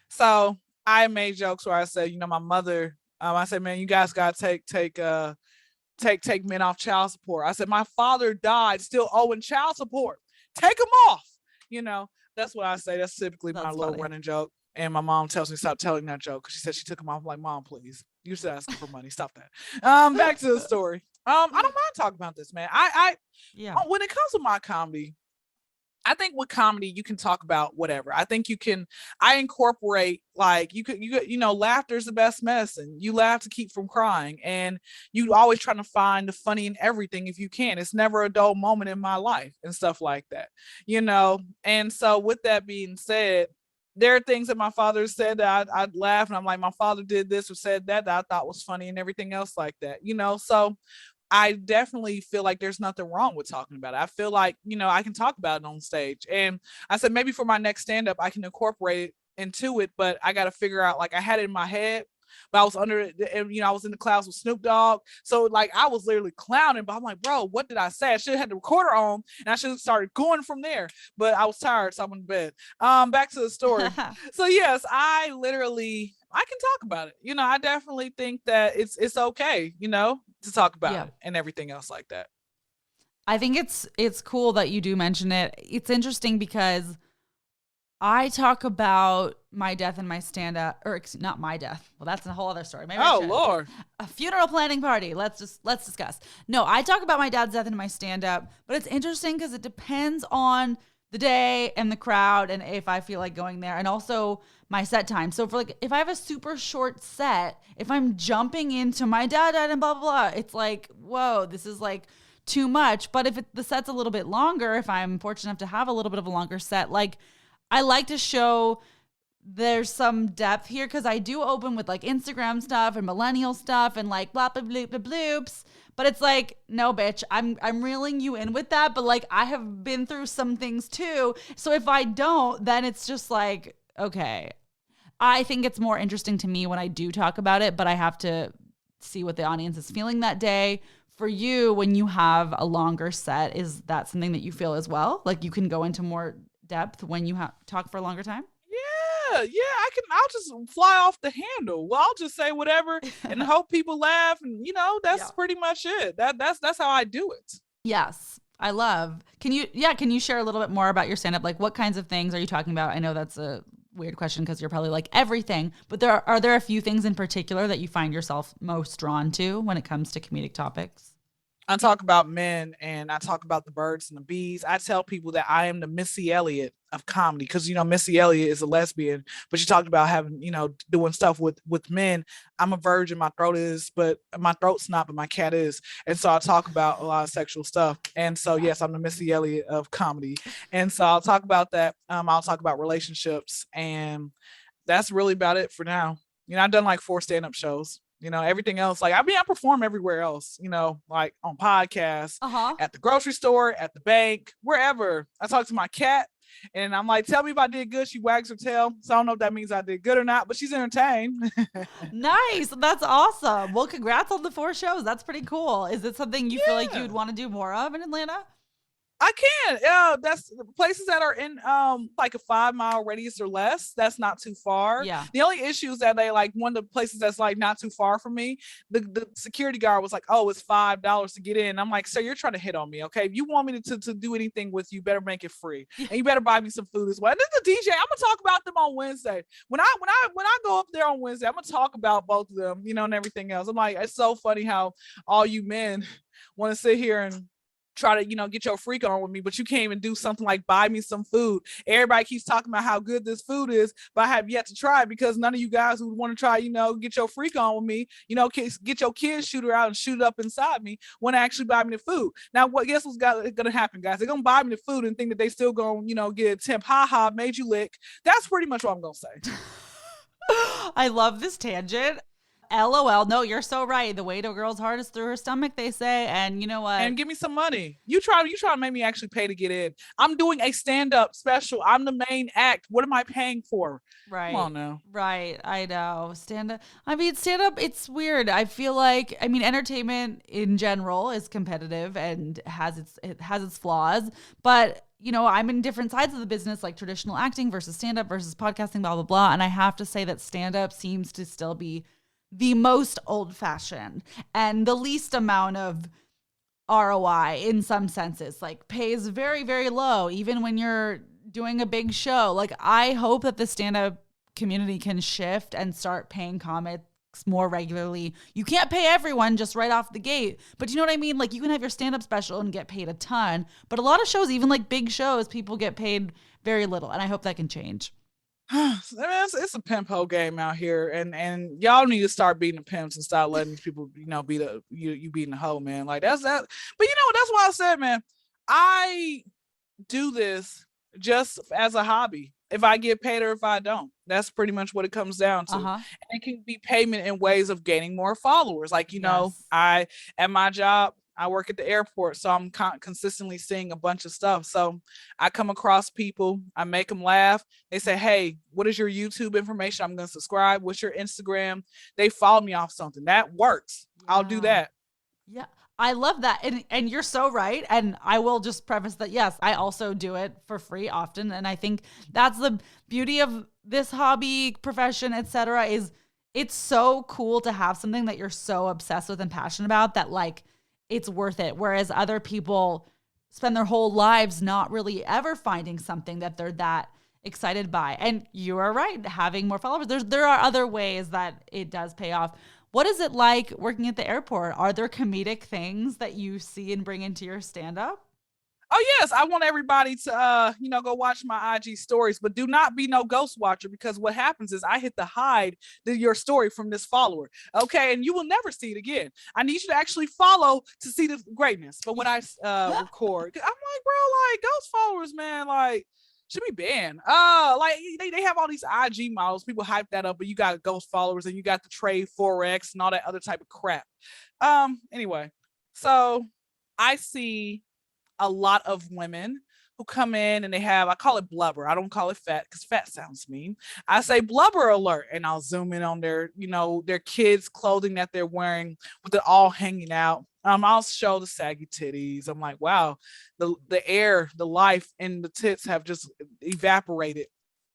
So I made jokes where I said, my mother. I said, man, you guys gotta take men off child support. I said, my father died still owing child support. Take them off. That's what I say. That's typically my
That's
little
funny.
running joke. And my mom tells me stop telling that joke because she said she took him off. I'm like, Mom, please. You should asking for money. Stop that. Back to the story. I don't mind talking about this, man.
Yeah.
When it comes to my comedy, I think with comedy you can talk about whatever. I think I incorporate like laughter is the best medicine. You laugh to keep from crying, and you always trying to find the funny in everything if you can. It's never a dull moment in my life and stuff like that, And so with that being said, there are things that my father said that I'd laugh and I'm like, my father did this or said that I thought was funny and everything else like that, So I definitely feel like there's nothing wrong with talking about it. I feel like, I can talk about it on stage. And I said, maybe for my next stand-up, I can incorporate it into it, but I got to figure out, like I had it in my head, but I was under it, and I was in the clouds with Snoop Dogg. So like I was literally clowning, but I'm like, bro, what did I say? I should have had the recorder on and I should have started going from there. But I was tired, so I'm in bed. Back to the story. So yes, I can talk about it. I definitely think that it's okay, to talk about it and everything else like that.
I think it's cool that you do mention it. It's interesting because I talk about my death in my stand-up, or not my death. Well, that's a whole other story. Maybe
Lord.
A funeral planning party. Let's discuss. No, I talk about my dad's death in my stand-up, but it's interesting because it depends on the day and the crowd and if I feel like going there, and also my set time. So for like, if I have a super short set, if I'm jumping into my dad and blah, blah, blah, it's like, whoa, this is like too much. But if the set's a little bit longer, if I'm fortunate enough to have a little bit of a longer set, like I like to show there's some depth here because I do open with like Instagram stuff and millennial stuff and like blah, blah, blah, blah, bloops. But it's like, no, bitch, I'm reeling you in with that. But like, I have been through some things too. So if I don't, then it's just like, okay. I think it's more interesting to me when I do talk about it, but I have to see what the audience is feeling that day. For you, when you have a longer set, is that something that you feel as well? Like you can go into more depth when you talk for a longer time?
I'll just fly off the handle. Well, I'll just say whatever and hope people laugh. And that's pretty much it. That's how I do it.
Yes. I love. Can you share a little bit more about your stand-up? Like what kinds of things are you talking about? I know that's a weird question because you're probably like everything, but are there a few things in particular that you find yourself most drawn to when it comes to comedic topics?
I talk about men and I talk about the birds and the bees. I tell people that I am the Missy Elliott of comedy because, Missy Elliott is a lesbian, but she talked about having, doing stuff with men. I'm a virgin. My throat's not, but my cat is. And so I talk about a lot of sexual stuff. And so, yes, I'm the Missy Elliott of comedy. And so I'll talk about that. I'll talk about relationships, and that's really about it for now. I've done like 4 stand-up shows. Everything else, like, I perform everywhere else, like on podcasts, at the grocery store, at the bank, wherever. I talk to my cat and I'm like, tell me if I did good. She wags her tail. So I don't know if that means I did good or not, but she's entertained.
Nice. That's awesome. Well, congrats on the 4 shows. That's pretty cool. Is it something you feel like you'd want to do more of in Atlanta?
I can. That's places that are in like a 5-mile radius or less. That's not too far.
Yeah.
The only issue is that they like one of the places that's like not too far from me. The security guard was like, "Oh, it's $5 to get in." I'm like, "Sir, you're trying to hit on me, okay? If you want me to do anything with you, better make it free, and you better buy me some food as well." And then the DJ, I'm gonna talk about them on Wednesday. When I go up there on Wednesday, I'm gonna talk about both of them, and everything else. I'm like, it's so funny how all you men want to sit here and try to, get your freak on with me, but you can't even do something like buy me some food. Everybody keeps talking about how good this food is, but I have yet to try it because none of you guys who want to try, get your freak on with me, get your kids shooter out and shoot up inside me, want to actually buy me the food. Now, guess what's going to happen, guys? They're going to buy me the food and think that they still going to, get a tip. Ha ha, made you lick. That's pretty much what I'm going to say.
I love this tangent. LOL. No, you're so right. The way to a girl's heart is through her stomach, they say. And you know what?
And give me some money. You try to make me actually pay to get in. I'm doing a stand-up special. I'm the main act. What am I paying for?
Right.
Come on now.
Right. I know. Stand-up. Stand-up, it's weird. I feel like, entertainment in general is competitive and has its flaws. But I'm in different sides of the business, like traditional acting versus stand-up versus podcasting, blah, blah, blah. And I have to say that stand-up seems to still be the most old-fashioned and the least amount of ROI in some senses, like pays very, very low, even when you're doing a big show. Like, I hope that the stand-up community can shift and start paying comics more regularly. You can't pay everyone just right off the gate, but you know what I mean? Like, you can have your stand-up special and get paid a ton, but a lot of shows, even like big shows, people get paid very little, and I hope that can change.
It's a pimp hoe game out here, and y'all need to start beating the pimps and start letting these people, be you beating the hoe, man. Like, that's that. But that's why I said, man, I do this just as a hobby. If I get paid or if I don't, that's pretty much what it comes down to. And it can be payment in ways of gaining more followers. Like, I, at my job, I work at the airport, so I'm consistently seeing a bunch of stuff. So I come across people, I make them laugh. They say, hey, what is your YouTube information? I'm going to subscribe. What's your Instagram? They follow me off something. That works. Yeah. I'll do that.
Yeah. I love that. And you're so right. And I will just preface that, yes, I also do it for free often. And I think that's the beauty of this hobby, profession, etc. is it's so cool to have something that you're so obsessed with and passionate about that, like, it's worth it. Whereas other people spend their whole lives not really ever finding something that they're that excited by. And you are right. Having more followers, there are other ways that it does pay off. What is it like working at the airport? Are there comedic things that you see and bring into your stand-up?
Oh, yes. I want everybody to, go watch my IG stories, but do not be no ghost watcher, because what happens is I hit the hide your story from this follower. Okay. And you will never see it again. I need you to actually follow to see the greatness. But when I record, I'm like, bro, like, ghost followers, man, like, should be banned. Like they have all these IG models. People hype that up, but you got ghost followers and you got the trade Forex and all that other type of crap. Anyway, so I see a lot of women who come in and they have, I call it blubber. I don't call it fat because fat sounds mean. I say blubber alert, and I'll zoom in on their, their kids' clothing that they're wearing with it all hanging out. I'll show the saggy titties. I'm like, wow, the air, the life in the tits have just evaporated.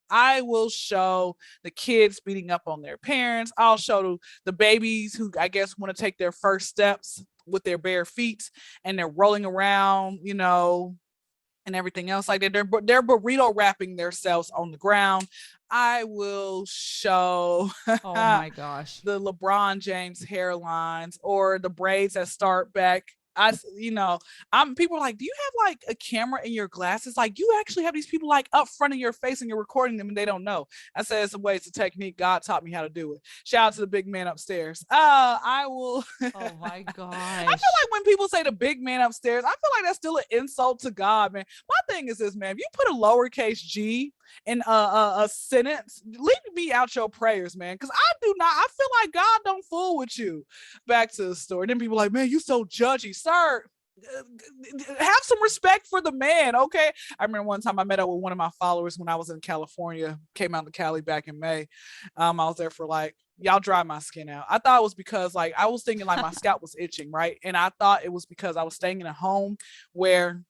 I will show the kids beating up on their parents. I'll show the babies who I guess want to take their first steps with their bare feet and they're rolling around, and everything else like that. They're burrito wrapping themselves on the ground. I will show
oh my gosh,
the LeBron James hairlines or the braids that start back. People are like, do you have like a camera in your glasses? Like, you actually have these people like up front of your face and you're recording them and they don't know. I said, it's a way, it's a technique. God taught me how to do it. Shout out to the big man upstairs. I will.
Oh my gosh.
I feel like when people say the big man upstairs, I feel like that's still an insult to God, man. My thing is this, man, if you put a lowercase G in a sentence, leave me out your prayers, man. Cause I feel like God don't fool with you. Back to the story. Then people are like, man, you so judgy. Sir, have some respect for the man, okay? I remember one time I met up with one of my followers when I was in California, came out to Cali back in May. I was there for like, y'all dry my skin out. I thought it was because like, I was thinking like my scalp was itching, right? And I thought it was because I was staying in a home where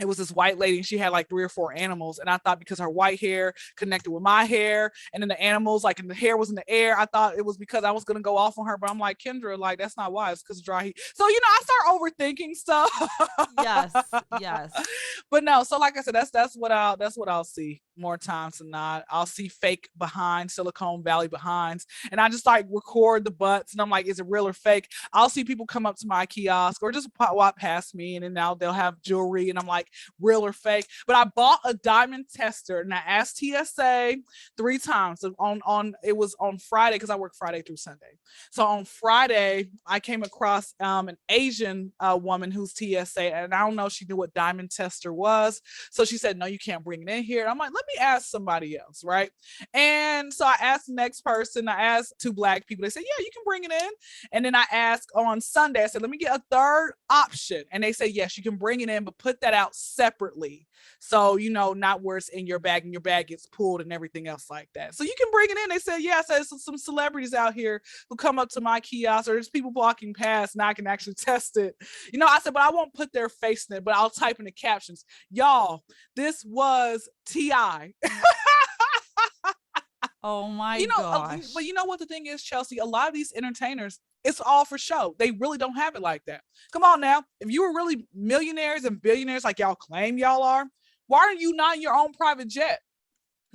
it was this white lady and she had like 3 or 4 animals. And I thought because her white hair connected with my hair and then the animals, like, and the hair was in the air, I thought it was because I was going to go off on her. But I'm like, Kyndra, like, that's not why. It's because of dry heat. So, I start overthinking stuff.
Yes.
But no, so like I said, that's what I'll see more times than not. I'll see fake behind, Silicon Valley behinds. And I just like record the butts and I'm like, is it real or fake? I'll see people come up to my kiosk or just walk past me and then now they'll have jewelry and I'm like, real or fake. But I bought a diamond tester and I asked TSA 3 times. So it was on Friday because I work Friday through Sunday. So on Friday I came across an Asian woman who's TSA and I don't know if she knew what diamond tester was. So she said, no, you can't bring it in here. And I'm like, let me ask somebody else, right? And so I asked the next person. I asked 2 Black people. They said, yeah, you can bring it in. And then I asked on Sunday, I said, let me get a third option. And they said, yes, you can bring it in, but put that out separately. So, not where it's in your bag and your bag gets pulled and everything else like that. So you can bring it in. They said, yeah, I said, some celebrities out here who come up to my kiosk or there's people walking past and I can actually test it. I said, but I won't put their face in it, but I'll type in the captions. Y'all, this was T.I.
Oh my gosh.
But you know what the thing is, Chelsea? A lot of these entertainers, it's all for show. They really don't have it like that. Come on now. If you were really millionaires and billionaires like y'all claim y'all are, Why are you not in your own private jet?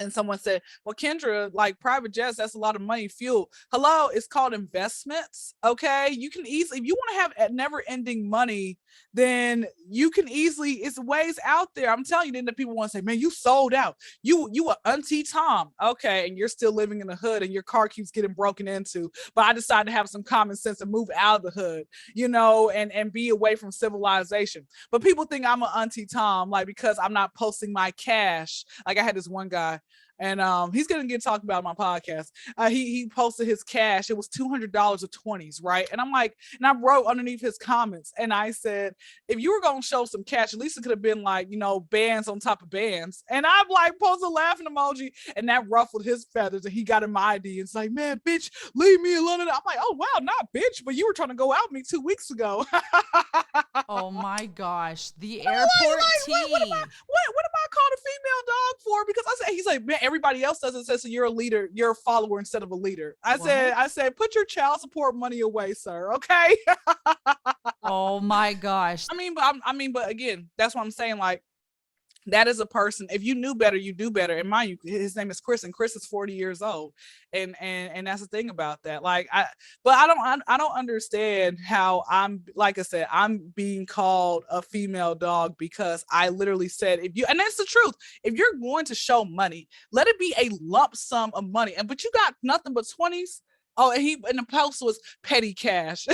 And someone said, well, Kyndra, like private jets, that's a lot of money, fuel. Hello, it's called investments. Okay. You can easily, if you want to have never ending money, then you can easily, it's ways out there. I'm telling you, then the people want to say, man, you sold out. You a auntie Tom. Okay. And you're still living in the hood and your car keeps getting broken into. But I decided to have some common sense and move out of the hood, and be away from civilization. But people think I'm an auntie Tom, like, because I'm not posting my cash. Like I had this one guy, and he's gonna get talked about on my podcast. He posted his cash. It was $200 of 20s, right? And I'm like, and I wrote underneath his comments, and I said, if you were gonna show some cash, at least it could have been like, bands on top of bands. And I'm like, post a laughing emoji, and that ruffled his feathers, and he got in my ID and it's like, man, bitch, leave me alone. I'm like, oh wow, not bitch, but you were trying to go out with me 2 weeks ago.
Oh my gosh, the airport tea.
What am I called a female dog for? Because I said, he's like, man, everybody else does it. Says, so you're a leader, you're a follower instead of a leader. I said, put your child support money away, sir. Okay.
Oh my gosh.
But again, that's what I'm saying. Like, that is a person, if you knew better, you do better. And mind you, his name is Chris, and Chris is 40 years old. And that's the thing about that. Like, I don't understand how I'm being called a female dog, because I literally said, and that's the truth, if you're going to show money, let it be a lump sum of money. But you got nothing but 20s. Oh, and the post was petty cash.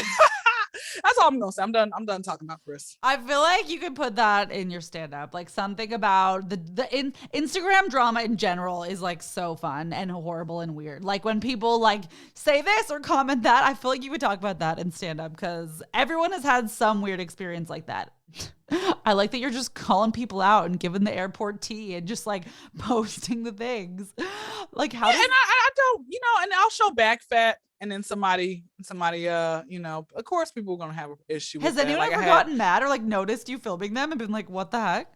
That's all I'm gonna say. I'm done talking about Chris.
I feel like you could put that in your stand-up. Like, something about the Instagram drama in general is like so fun and horrible and weird. Like, when people like say this or comment that, I feel like you would talk about that in stand-up, because everyone has had some weird experience like that. I like that you're just calling people out and giving the airport tea and just like posting the things. Like, how?
And I don't, and I'll show back fat. And then somebody, of course people are going to have an issue with that.
Has anyone ever gotten mad or like noticed you filming them and been like, what the heck?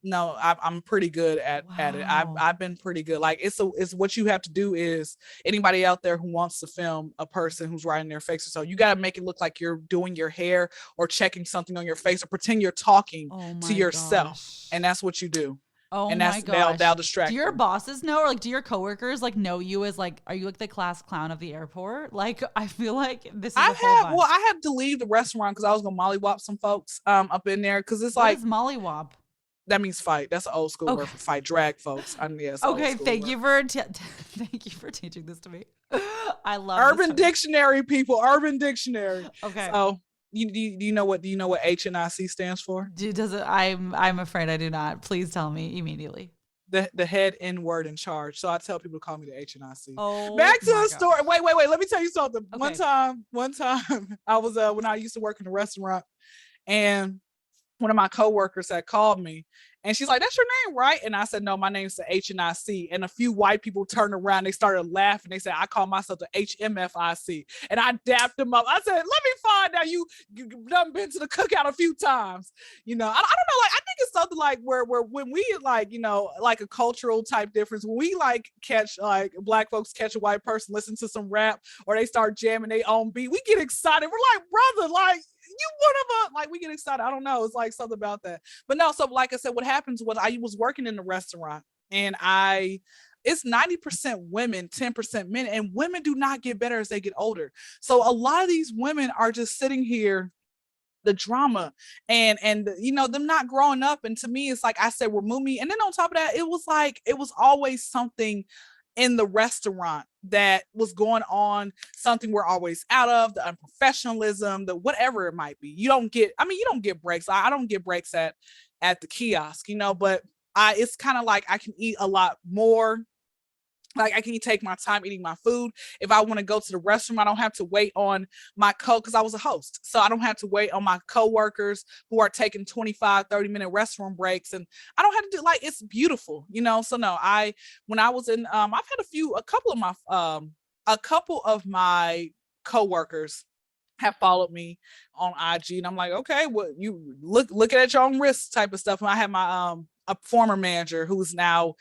No, I'm pretty good at it. I've been pretty good. Like, it's what you have to do is, anybody out there who wants to film a person who's riding their face or so, you got to make it look like you're doing your hair or checking something on your face, or pretend you're talking to yourself. Gosh. And that's what you do.
Oh,
and
my gosh.
They'll distract.
Do your bosses know, or like, do your coworkers like know you as like, are you like the class clown of the airport? Like, I feel like this is
I had to leave the restaurant because I was gonna mollywop some folks up in there, because it's like,
what is mollywop?
That means fight. That's an old school word for fight. Drag folks.
Okay, thank you for teaching this to me. I love
Urban Dictionary, people. Urban Dictionary.
Okay.
So, do you know what HNIC stands for?
Does it? I'm afraid I do not. Please tell me immedially.
The head N word in charge. So I tell people to call me the HNIC.
Oh,
back to the story. Wait. Let me tell you something.
Okay.
One time, I was when I used to work in a restaurant, and one of my coworkers had called me, and she's like, that's your name, right? And I said, no, my name's the HNIC. And a few white people turned around, they started laughing. They said, I call myself the HMFIC. And I dapped them up. I said, let me find out you done been to the cookout a few times. I don't know, like, I think it's something like where when we like, like a cultural type difference, when we like catch, like black folks catch a white person, listen to some rap, or they start jamming their own beat, we get excited. We're like, brother, like, you one of us, like, we get excited. I don't know. It's like something about that. But no, so like I said, what happens was I was working in the restaurant, and it's 90% women, 10% men, and women do not get better as they get older. So a lot of these women are just sitting here, the drama and them not growing up. And to me, it's like, I said, remove me. And then on top of that, it was always something in the restaurant that was going on, something we're always out of, the unprofessionalism, the whatever it might be. You don't get breaks. I don't get breaks at the kiosk, but it's kind of like I can eat a lot more. Like, I can take my time eating my food. If I want to go to the restroom, I don't have to wait on my because I was a host. So I don't have to wait on my coworkers who are taking 25, 30-minute restroom breaks. And I don't have to do, like, it's beautiful, So no, when I was in, I've had a couple of my coworkers have followed me on IG, and I'm like, okay, well, you look at your own risk type of stuff. And I had my a former manager who's now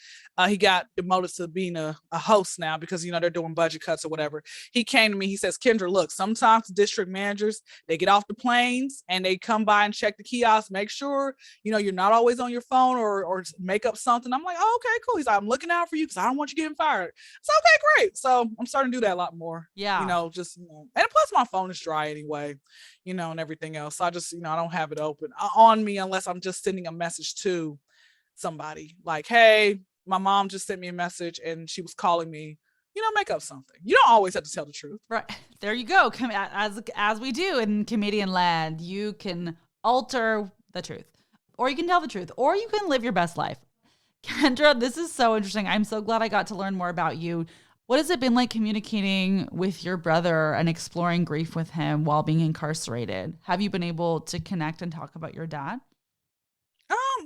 he got demoted to being a host now because they're doing budget cuts or whatever. He came to me, he says, Kyndra, look, sometimes district managers, they get off the planes and they come by and check the kiosks, make sure you're not always on your phone or make up something. I'm like, oh, okay, cool. He's like, I'm looking out for you because I don't want you getting fired. So okay, great. So I'm starting to do that a lot more.
Yeah.
And plus my phone is dry anyway, and everything else. So I just I don't have it open on me unless I'm just sending a message to somebody like, hey, my mom just sent me a message and she was calling me, make up something. You don't always have to tell the truth.
Right. There you go. As we do in comedian land, you can alter the truth, or you can tell the truth, or you can live your best life. Kyndra, this is so interesting. I'm so glad I got to learn more about you. What has it been like communicating with your brother and exploring grief with him while being incarcerated? Have you been able to connect and talk about your dad?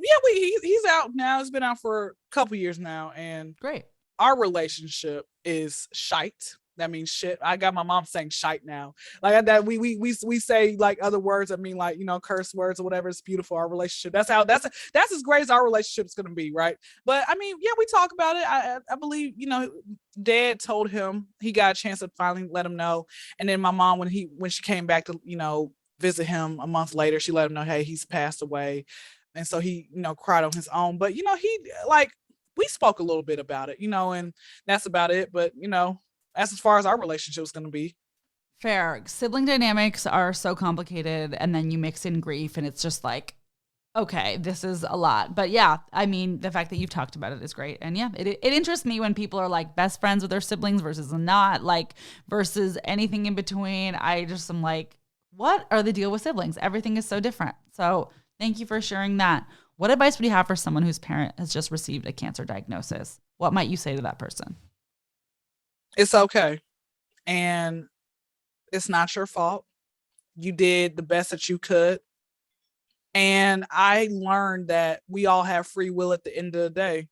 Yeah, he's out now. He's been out for a couple years now, and
great.
Our relationship is shite. That means shit. I got my mom saying shite now. Like that, we say like other words. I mean, like curse words or whatever. It's beautiful. Our relationship. That's as great as our relationship is gonna be, right? But I mean, yeah, we talk about it. I believe Dad told him, he got a chance to finally let him know, and then my mom when she came back to visit him a month later, she let him know, hey, he's passed away. And so he, cried on his own, but, he we spoke a little bit about it, and that's about it. But, that's as far as our relationship is going to be.
Fair. Sibling dynamics are so complicated. And then you mix in grief and it's just like, okay, this is a lot. But yeah, I mean, the fact that you've talked about it is great. And yeah, it interests me when people are like best friends with their siblings versus not, like versus anything in between. I just am like, what are the deal with siblings? Everything is so different. So thank you for sharing that. What advice would you have for someone whose parent has just received a cancer diagnosis? What might you say to that person?
It's okay. And it's not your fault. You did the best that you could. And I learned that we all have free will at the end of the day.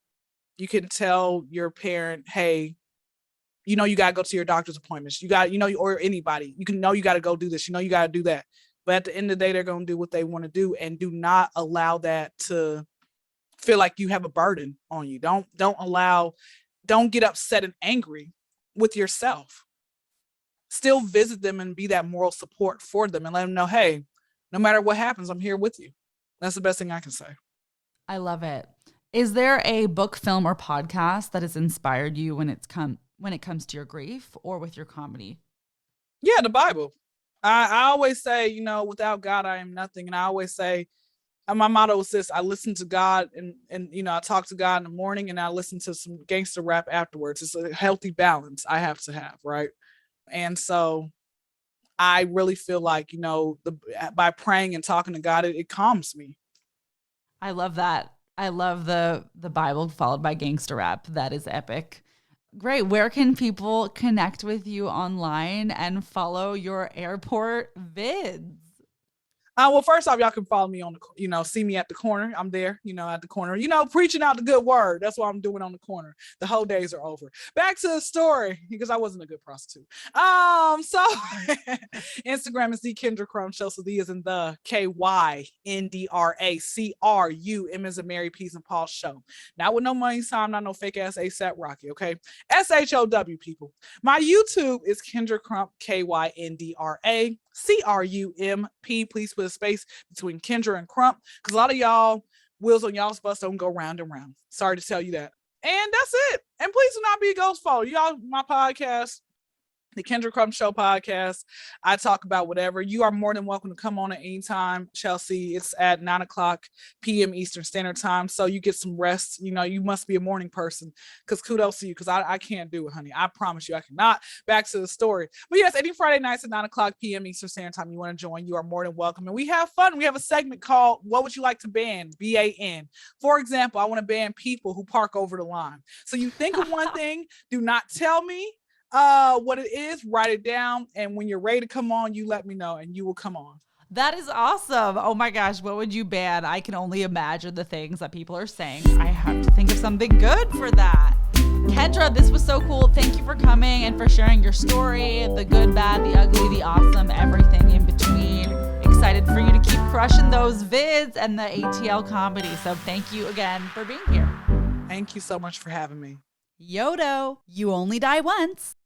You can tell your parent, hey, you got to go to your doctor's appointments. You got, or anybody, you got to go do this. You got to do that. But at the end of the day, they're going to do what they want to do, and do not allow that to feel like you have a burden on you. Don't get upset and angry with yourself. Still visit them and be that moral support for them and let them know, hey, no matter what happens, I'm here with you. That's the best thing I can say.
I love it. Is there a book, film, or podcast that has inspired you when it comes to your grief or with your comedy?
Yeah, the Bible. I always say, without God, I am nothing. And I always say, my motto is this: I listen to God and I talk to God in the morning and I listen to some gangster rap afterwards. It's a healthy balance I have to have, right? And so I really feel like, by praying and talking to God, it calms me.
I love that. I love the Bible followed by gangster rap. That is epic. Great. Where can people connect with you online and follow your airport vids?
Well, first off, y'all can follow me on the, see me at the corner. I'm there, at the corner, preaching out the good word. That's what I'm doing on the corner. The whole days are over. Back to the story, because I wasn't a good prostitute. So Instagram is the Kyndra Crump Show. So the is in the KYNDRA CRUM is a Mary Peace and Paul show. Not with no money sign, not no fake ass ASAP Rocky. Okay. SHOW people. My YouTube is Kyndra Crump, KYNDRA CRUMP. Please put a space between Kyndra and Crump, because a lot of y'all wheels on y'all's bus don't go round and round. Sorry to tell you that. And that's it. And please do not be a ghost follower. Y'all, my podcast, the Kyndra Crump Show podcast, I talk about whatever. You are more than welcome to come on at any time, Chelsea. It's at 9:00 p.m. Eastern Standard Time. So you get some rest. You must be a morning person, because kudos to you, because I can't do it, honey. I promise you I cannot. Back to the story. But yes, any Friday nights at 9:00 p.m. Eastern Standard Time, you want to join, you are more than welcome. And we have fun. We have a segment called What Would You Like to Ban? BAN. For example, I want to ban people who park over the line. So you think of one thing, do not tell me what it is, write it down, and when you're ready to come on, you let me know and you will come on.
That is awesome. Oh my gosh, what would you ban? I can only imagine the things that people are saying. I have to think of something good for that. Kyndra, this was so cool. Thank you for coming and for sharing your story, the good, bad, the ugly, the awesome, everything in between. crushing those vids and the ATL comedy. So thank you again for being here.
Thank you so much for having me.
Yodo, you only die once.